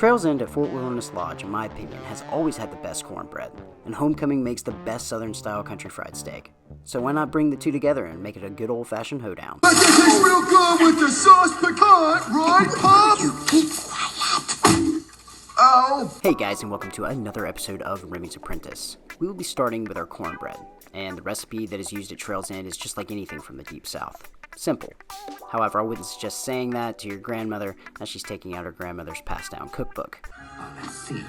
Trails End at Fort Wilderness Lodge, in my opinion, has always had the best cornbread, and Homecomin makes the best southern-style country fried steak. So why not bring the two together and make it a good old-fashioned hoedown? But this is real good with the sauce piquant, right, Pop? You keep quiet. Oh. Hey guys, and welcome to another episode of Remy's Apprentice. We will be starting with our cornbread, and the recipe that is used at Trails End is just like anything from the Deep South. Simple. However, I wouldn't suggest saying that to your grandmother as she's taking out her grandmother's passed-down cookbook. Let's see.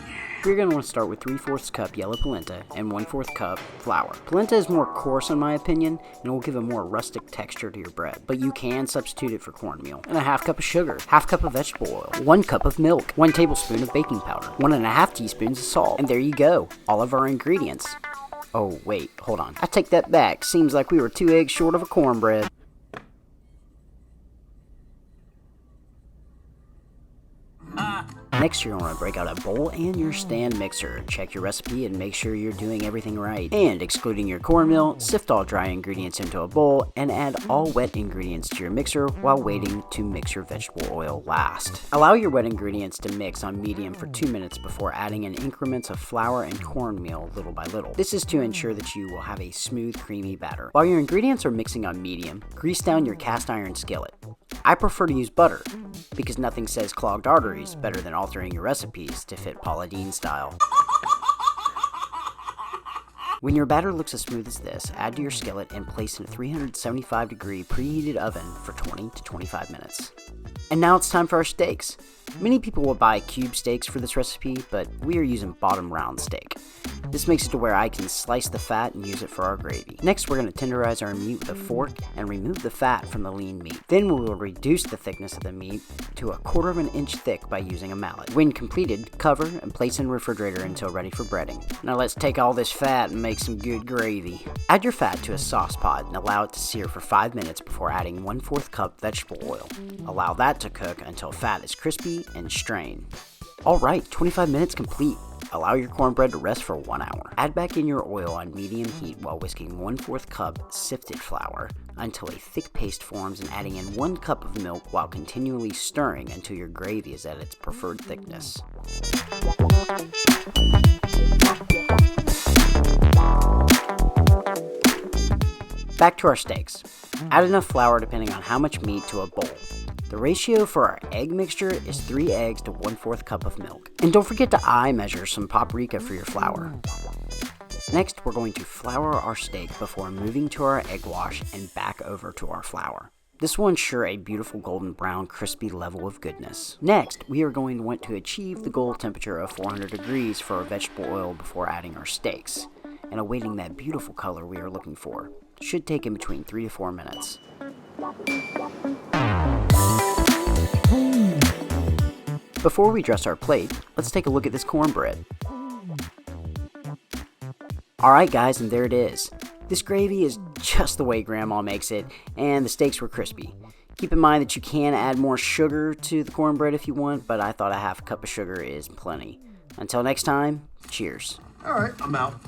We're going to want to start with 3/4 cup yellow polenta and 1/4 cup flour. Polenta is more coarse in my opinion, and will give a more rustic texture to your bread, but you can substitute it for cornmeal. And a half cup of sugar, half cup of vegetable oil, 1 cup of milk, 1 tablespoon of baking powder, 1.5 teaspoons of salt, and there you go, all of our ingredients. Oh wait, hold on. I take that back. Seems like we were 2 eggs short of a cornbread. Next, you're going to break out a bowl and your stand mixer. Check your recipe and make sure you're doing everything right. And excluding your cornmeal, sift all dry ingredients into a bowl and add all wet ingredients to your mixer while waiting to mix your vegetable oil last. Allow your wet ingredients to mix on medium for 2 minutes before adding in increments of flour and cornmeal little by little. This is to ensure that you will have a smooth, creamy batter. While your ingredients are mixing on medium, grease down your cast iron skillet. I prefer to use butter, because nothing says clogged arteries better than altering your recipes to fit Paula Deen style. When your batter looks as smooth as this, add to your skillet and place in a 375 degree preheated oven for 20 to 25 minutes. And now it's time for our steaks. Many people will buy cube steaks for this recipe, but we are using bottom round steak. This makes it to where I can slice the fat and use it for our gravy. Next, we're going to tenderize our meat with a fork and remove the fat from the lean meat. Then we will reduce the thickness of the meat to 1/4 inch thick by using a mallet. When completed, cover and place in the refrigerator until ready for breading. Now let's take all this fat and make some good gravy. Add your fat to a sauce pot and allow it to sear for 5 minutes before adding 1/4 cup vegetable oil. Allow that to cook until fat is crispy and strain. Alright, 25 minutes complete. Allow your cornbread to rest for 1 hour. Add back in your oil on medium heat while whisking 1/4 cup sifted flour until a thick paste forms and adding in 1 cup of milk while continually stirring until your gravy is at its preferred thickness. Back to our steaks. Add enough flour depending on how much meat to a bowl. The ratio for our egg mixture is 3 eggs to 1/4 cup of milk. And don't forget to eye measure some paprika for your flour. Next, we're going to flour our steak before moving to our egg wash and back over to our flour. This will ensure a beautiful golden brown crispy level of goodness. Next, we are going to want to achieve the goal temperature of 400 degrees for our vegetable oil before adding our steaks, and awaiting that beautiful color we are looking for. Should take in between 3 to 4 minutes. Before we dress our plate, let's take a look at this cornbread. Alright guys, and there it is. This gravy is just the way Grandma makes it, and the steaks were crispy. Keep in mind that you can add more sugar to the cornbread if you want, but I thought a half cup of sugar is plenty. Until next time, cheers. All right, I'm out.